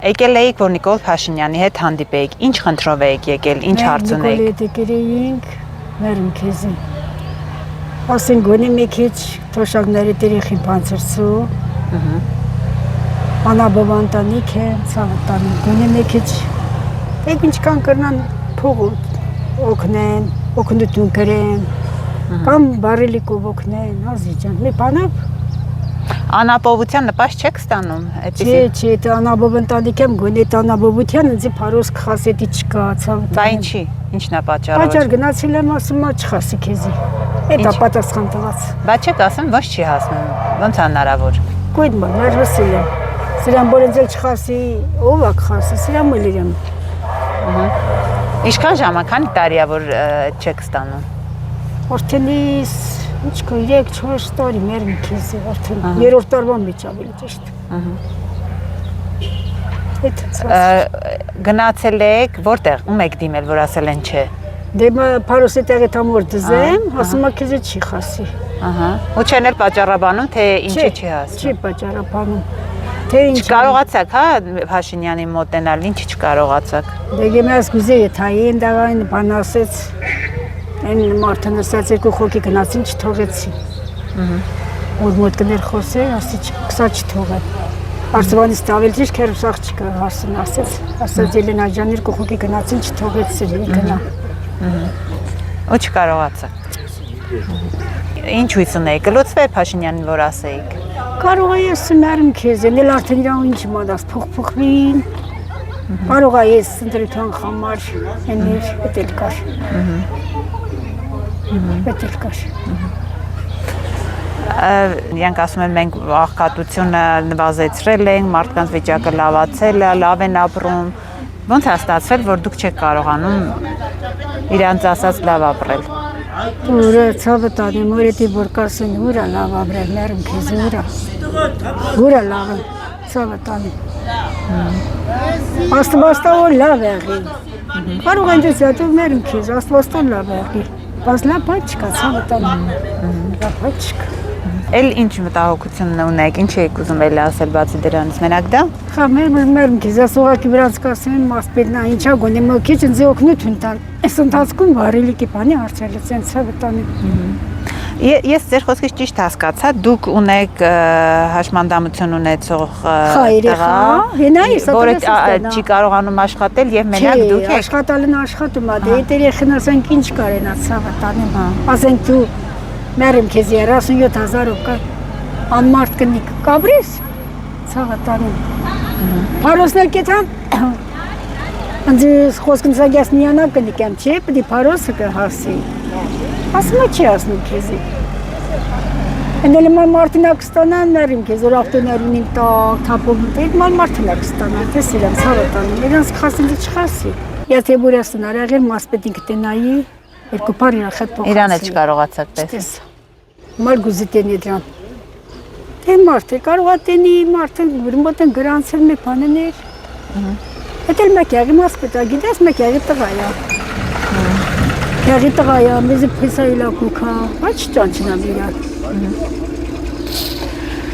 Եկել էիք, որ Նիկոլ Փաշինյանի հետ հանդիպեիք, ինչ խնդրով էիք եկել, ինչ հարց ունեիք։ Նիկոլի հետ եկել էինք, մերում քեզի։ Ասեն գոնե մի քիչ թոշակների տերիխին բանցրցու։ Անաբով ընտանիք է, ցավտանի, գոնե մի քիչ Եկ ինչքան կրնան փող օգնեն, օգնություն կրեն, կամ բարելիկով օգնեն, ազիջան, մի բանով։ Անապովության նպաստ չեք ստանում, Չէ, դա անապով ընտանիք եմ, գոնե դա անապովության ինձ փարոս կխասետի չկա, ցավտանի։ Բա ինչի, ինչն է պատճառը։ Պատճառ գնացել եմ, ասում եմ չխասի քեզի։ Էդա պատասխան տված։ Բա չեք ասում, ոչ չի հասնում, ոնց հնարավոր։ Գույն մա, ներվսել եմ։ Սրան բոլենձել չխասի, ով է կխասի, սրան մոլ իրեմ։ Ինչքան ժամանակ, քանի տարի է, որ չեք ստանում։ Արդենից, ինչ կա, 3-4 տարի մերմ քեզ է, արդեն երրորդ տարվան մեջ ավելի ճիշտ։ Գնացել եք, որտեղ, ում եք դիմել, որ ասել են չէ։ Դե փարոսի տեղի տամոր դզեմ, ասում է քեզ չի խասի։ Ու չեն էլ պատճառաբանում, թե ինչի չի հասնում։ Չի պատճառաբանում։ Չկարողացաք, հա, Փաշինյանի մոտենալ, ինչի չկարողացաք։ Դե գեմես գուզեի թային դավային բան ասեց, այն մարդը նստած երկու խոքի գնացին չթողեցի։ Որ մոտ կներ խոսել, ասի քսա չթողել։ Արծվանից տավել ճիշտ քերուսախ չկա հարսն ասեց Ելենա ջան երկու խոքի գնացին չթողեցի գնա։ Ու չկարողացաք։ Ինչ հույս ունեիք, կլուծվեր Փաշինյանին, որ ասեիք։ Կարող է ես սնարում քեզ, էլ արդեն իրան ինչ մադաս փոխվին։ Կարող է ես ընտրության համար էներ էտել կար։ Էտել կար։ Իրանք ասում են մենք աղքատությունը նվազեցրել ենք, մարդկանց վիճակը լավացել է, լավ են ապրում։ Ոնց է ստացվել, որ դուք չեք կարողանում իրանց ասած լավ ապրել։ Ուրը ցավը տանի մորետի որ կասեն ուրա լավ ապրել մերում քեզ ուրա լավ ցավը տանի Աստվածտա որ լավ եղի կարող են դες դու մերում քեզ աստվածտա լավ եղի բայց լավ բաց չկա ցավը տանի լավ բաց չկա Էլ ինչ մտահոգություն ունեք, ինչ եք ուզում էլ ասել բացի դրանից, մենակ դա։ Հա մերում քեզ ասողակի վրանց կասեն մասպետնա ինչա գոնե մի քիչ ինձ օգնություն տան Այս ընթացքում վարելիքի բանի հարցերից են ցավը տանի։ Ես ձեր խոսքից ճիշտ հասկացա, դուք ունեք հաշմանդամություն ունեցող տղա, որը չի կարողանում աշխատել եւ մենակ դուք եք։ Աշխատալն աշխատում է, դե դեր երեխան ասենք ինչ կարենա ցավը տանի։ Ասենք դու մերում քեզ 37000 կա անմարդ կնի կաբրես ցավը տանի։ Փարոսներ կեթան Անձի խոսքն զագյաս միանա կնիկեմ, չէ, պդի պարոսը կհասի, ասում է չի ասնում քեզի, ընդել ման մարդինակ ստանան նարիմ քեզ, որ ավտոներուն իմ տակ, թապով էդ ման մարդինակ ստանան, տես իրան ցավը տանում, իրանց կխասին դի չխասի, եթե բուրյասն արեղեր մասպետին կտենայի, երկու պար իրան խետ պոխասի, իրան է չկարողացակ տես, մար գուզի տենի դրան, թե մարդ է, կարող ատենի մարդ է, մոտ են գրանցել մի պանեներ, Հետ էլ մեկ եղի մասպետա, գիտես մեկ եղի տղայա։ Եղի տղայա, մեզի պեսա իլա կուքա, բայց չճանչնամ իրար։